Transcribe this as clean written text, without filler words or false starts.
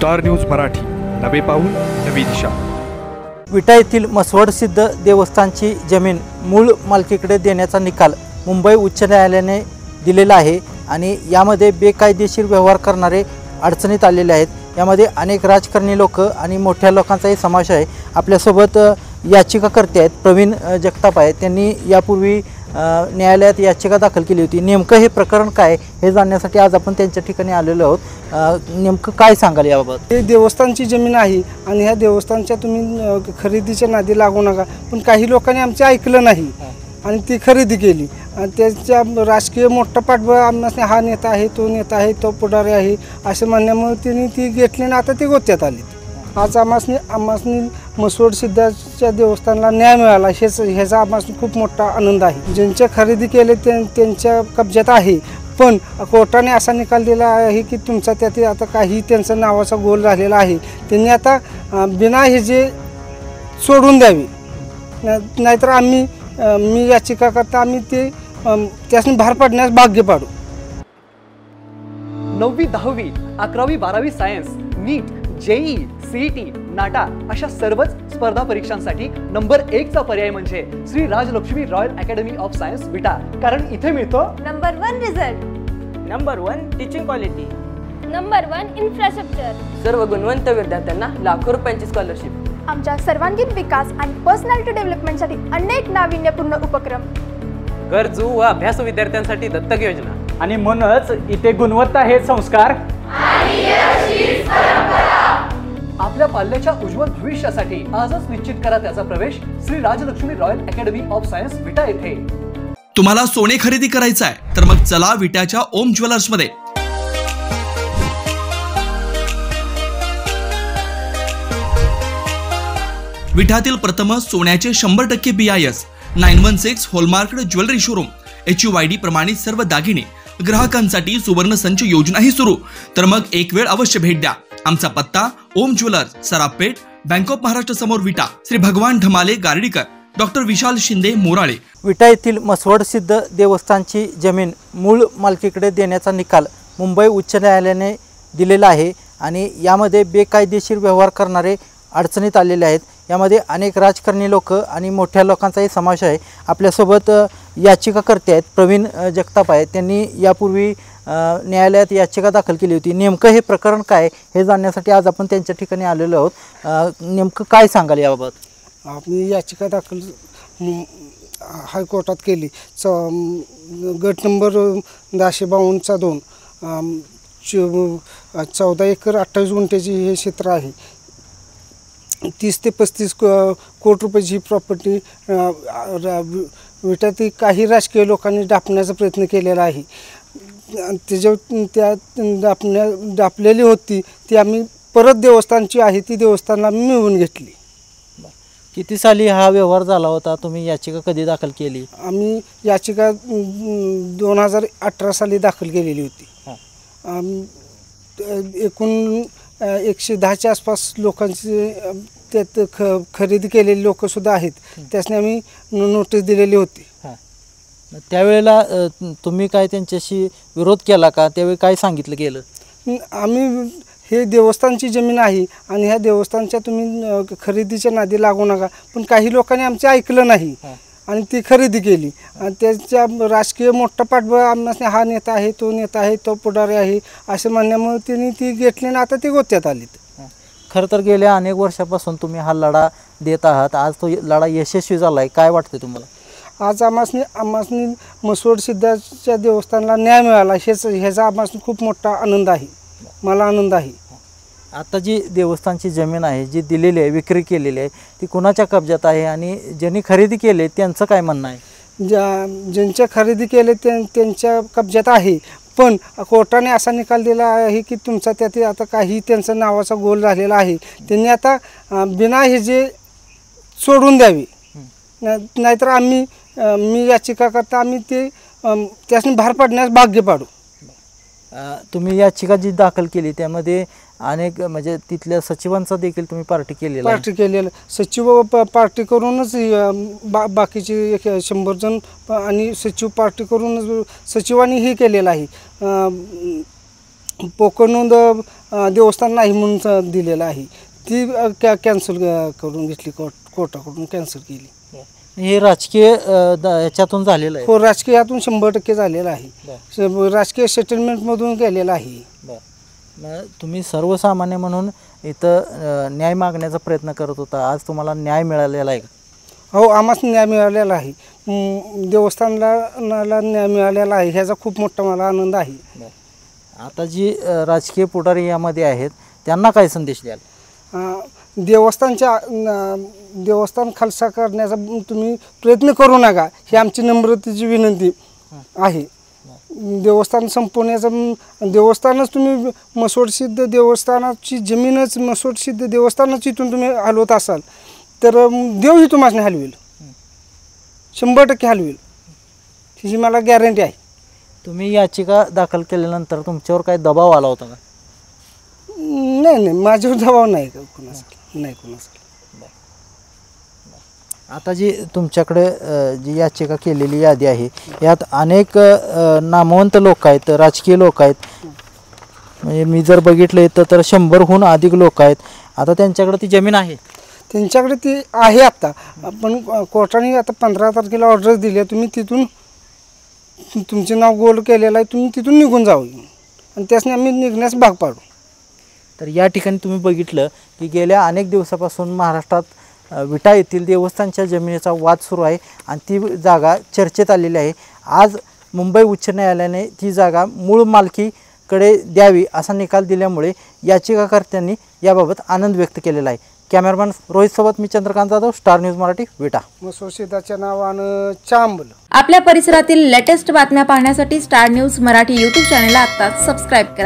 Star news Marathi, नवे पाऊल नवी दिशा। विटा येथील मसवड सिद्ध देवस्थानची जमीन मूळ मालकीकडे देण्याचा निकाल मुंबई उच्च न्यायालयाने दिलेला आहे आणि यामध्ये बेकायदेशीर व्यवहार करणारे अडचणीत आलेले आहेत। यामध्ये अनेक राजकारणी लोक आणि मोठ्या लोकांचाही समावेश आहे। आपल्यासोबत याचिकाकर्ते आहेत प्रवीण जगताप आहेत। त्यांनी यापूर्वी न्यायालयात याचिका दाखल केली होती। नेमकं हे प्रकरण काय हे जाणण्यासाठी आज आपण त्यांच्या ठिकाणी आलेलो आहोत। नेमकं काय सांगाल याबाबत? हे देवस्थानची जमीन आहे आणि ह्या देवस्थानच्या तुम्ही खरेदीच्या नादी लागू नका, पण काही लोकांनी आमचं ऐकलं नाही आणि ती खरेदी केली आणि त्याच्या राजकीय मोठा पाठबळ आम्हाला हा नेता आहे, तो नेता आहे, तो पुढारी आहे असे म्हणण्यामुळे त्यांनी ती घेतली आणि आता ती गोत्यात आली। आज आम्हासनी मसवड सिद्धाच्या देवस्थानला न्याय मिळाला ह्याचा आम्हाला खूप मोठा आनंद आहे। ज्यांच्या खरेदी केले त्यांच्या कब्जात आहे, पण कोर्टाने असा निकाल दिला आहे की तुमचा त्यात आता काही त्यांचं नावाचा गोल झालेला आहे, त्यांनी आता बिना हे जे सोडून द्यावी, नाहीतर मी याचिका करता आम्ही ते त्यासनी बाहेर पडण्यास भाग्य पाडू। 9वी 10वी 11वी 12वी science, NEET, JEE, CET, NATA अशा सर्वच स्पर्धा परीक्षांसाठी नंबर 1 चा पर्याय म्हणजे Shri Rajalakshmi royal academy of science Vita. कारण इथे मिळतो number 1 result, number 1 teaching quality, number 1 infrastructure, सर्व गुणवंत विद्यार्थ्यांना लाखो रुपयांची स्कॉलरशिप, आमच्या सर्वांगीण विकास आणि पर्सनॅलिटी डेव्हलपमेंटसाठी अनेक नाविन्यपूर्ण उपक्रम, गरजू व अभ्यास विद्यार्थ्यांसाठी दत्तक योजना आणि म्हणूनच इथे गुणवत्ता हे संस्कार आणि आपल्या पाल्याच्या उज्ज्वल भविष्यासाठी आजच निश्चित करा त्याचा प्रवेश Shri Rajalakshmi royal academy of science Vita येथे। तुम्हाला सोने खरेदी करायचं आहे तर मग चला विट्याच्या ओम ज्वेलर्स मध्ये। विट्यातील प्रथम सोन्याचे 100% BIS 916 hallmark jewellery showroom, HUID प्रमाणित सर्व दागिने ग्राहकांसाठी सुवर्ण संच योजनाही सुरू। तर मग एक वेळ अवश्य भेट द्या। आमचा पत्ता ओम ज्वेलर्स, सराफपेठ, बँक ऑफ महाराष्ट्र समोर विटा, श्री भगवान ढमाले गार्डीकर, डॉक्टर विशाल शिंदे मोराळे। विटा येथील मसवड सिद्ध देवस्थानची जमीन मूळ मालकीकडे देण्याचा निकाल मुंबई उच्च न्यायालयाने दिलेला आहे आणि यामध्ये बेकायदेशीर व्यवहार करणारे अडचणीत आलेले आहेत। यामध्ये अनेक राजकारणी लोक आणि मोठ्या लोकांचाही समावेश आहे। आपल्यासोबत याचिकाकर्ते आहेत प्रवीण जगताप आहेत। त्यांनी यापूर्वी न्यायालयात याचिका दाखल केली होती। नेमकं हे प्रकरण काय हे जाणण्यासाठी आज आपण त्यांच्या ठिकाणी आलेलो आहोत। नेमकं काय सांगाल याबाबत? आम्ही याचिका दाखल हायकोर्टात केली। गट नंबर 1052/2 14 एकर 28 गुंठ्याची हे क्षेत्र आहे। 30 ते 35 कोटी रुपयाची ही प्रॉपर्टी विट्यातील काही राजकीय लोकांनी डापण्याचा प्रयत्न केलेला आहे। त्या डापलेली होती ती आम्ही परत देवस्थानची आहे ती देवस्थानला मिळवून घेतली। किती साली हा व्यवहार झाला होता? तुम्ही याचिका कधी दाखल केली? आम्ही याचिका 2018 साली दाखल केलेली होती। एकूण 110च्या आसपास लोकांचे त्यात खरेदी केलेली लोकसुद्धा आहेत, त्यासने आम्ही नोटीस दिलेली होती। त्यावेळेला तुम्ही काय त्यांच्याशी विरोध केला का? त्यावेळी काय सांगितलं गेलं? आम्ही हे देवस्थानची जमीन आहे आणि ह्या देवस्थानच्या तुम्ही खरेदीच्या नादी लागू नका, पण काही लोकांनी आमचं ऐकलं नाही आणि ती खरेदी केली आणि त्याच्या राजकीय मोठा पाठबळ आम्हाला हा नेता आहे, तो नेता आहे, तो पुढारी आहे असे म्हणण्यामुळे त्यांनी ती घेतली आणि आता ती गोत्यात आली। खरं तर गेल्या अनेक वर्षापासून तुम्ही हा लढा देत आहात, आज तो लढा यशस्वी झाला आहे, काय वाटतं तुम्हाला? आज आम्हासनी मसवड सिद्धाच्या देवस्थानला न्याय मिळाला ह्याचा आम्हाला खूप मोठा आनंद आहे, मला आनंद आहे। आता जी देवस्थानची जमीन आहे जी दिलेली आहे, विक्री केलेली आहे, ती कोणाच्या कब्जात आहे आणि ज्यांनी खरेदी केले त्यांचं काय म्हणणं आहे? ज्यांच्या खरेदी केले त्यांच्या कब्जात आहे, पण कोर्टाने असा निकाल दिला आहे की तुमचा त्यात आता काही त्यांचं नावाचा गोल झालेला आहे, त्यांनी आता बिना हे जे सोडून द्यावी, नाहीतर मी याचिका करता आम्ही ते त्यासनी बाहेर पडण्यास भाग्य पाडू। तुम्ही याचिका जी दाखल केली त्यामध्ये अनेक म्हणजे तिथल्या सचिवांचा देखील तुम्ही पार्टी केलेला सचिव पार्टी करूनच बाकीचे 100 जण आणि सचिव पार्टी करूनच सचिवांनी हे केलेलं आहे। पोकळ नोंद देवस्थान नाही म्हणून दिलेलं आहे, ती कॅन्सल करून घेतली, कोर्टाकडून कॅन्सल केली. हे राजकीय याच्यातून झालेलं आहे. हो, राजकीयातून 100% झालेलं आहे, राजकीय सेटलमेंटमधून गेलेलं आहे. मग तुम्ही सर्वसामान्य म्हणून इथं न्याय मागण्याचा प्रयत्न करत होता, आज तुम्हाला न्याय मिळालेला आहे का? हो, आम्हाला न्याय मिळालेला आहे, देवस्थानाला न्याय मिळालेला आहे, ह्याचा खूप मोठा मला आनंद आहे. आता जी राजकीय पुढारी यामध्ये आहेत त्यांना काय संदेश द्याल? देवस्थान खालसा करण्याचा तुम्ही प्रयत्न करू नका, ही आमची नम्रतेची विनंती आहे. देवस्थान संपवण्याचा, देवस्थानच तुम्ही मसोडसिद्ध देवस्थानाची जमीनच मसोडसिद्ध देवस्थानच इथून तुम्ही हलवत असाल तर देवही तुम्हाला हलवेल, 100% हलवेल, ही मला गॅरंटी आहे. तुम्ही याचिका दाखल केल्यानंतर तुमच्यावर काय दबाव आला होता का? नाही, माझ्यावर दबाव नाही कोणाचा. आता जी तुमच्याकडे जी याचिका केलेली यादी आहे यात अनेक नामवंत लोक आहेत, राजकीय लोक आहेत, म्हणजे मी जर बघितलं तर 100हून अधिक लोक आहेत. आता त्यांच्याकडे ती जमीन आहे, त्यांच्याकडे ती आहे. आता पण कोर्टाने आता 15 तारखेला ऑर्डर दिली, तुम्ही तिथून तुमचे नाव गोल केलेलं आहे, तुम्ही तिथून निघून जाऊ आणि त्यासने आम्ही निघण्यास भाग पाडू. तर या ठिकाणी तुम्ही बघितलं की गेल्या अनेक दिवसापासून महाराष्ट्रात विटा येथील देवस्थानच्या जमिनीचा वाद सुरू आहे आणि ती जागा चर्चेत आलेली आहे. आज मुंबई उच्च न्यायालयाने ती जागा मूळ मालकीकडे द्यावी असा निकाल दिल्यामुळे याचिकाकर्त्यांनी याबाबत आनंद व्यक्त केलेला आहे. कॅमेरामॅन रोहितसोबत मी चंद्रकांत जाधव, स्टार न्यूज मराठी, विटा. मसोडसिद्धाच्या नावानं चांबल. आपल्या परिसरातील लेटेस्ट बातम्या पाहण्यासाठी स्टार न्यूज मराठी यूट्यूब चॅनलला आत्ताच सबस्क्राईब करा.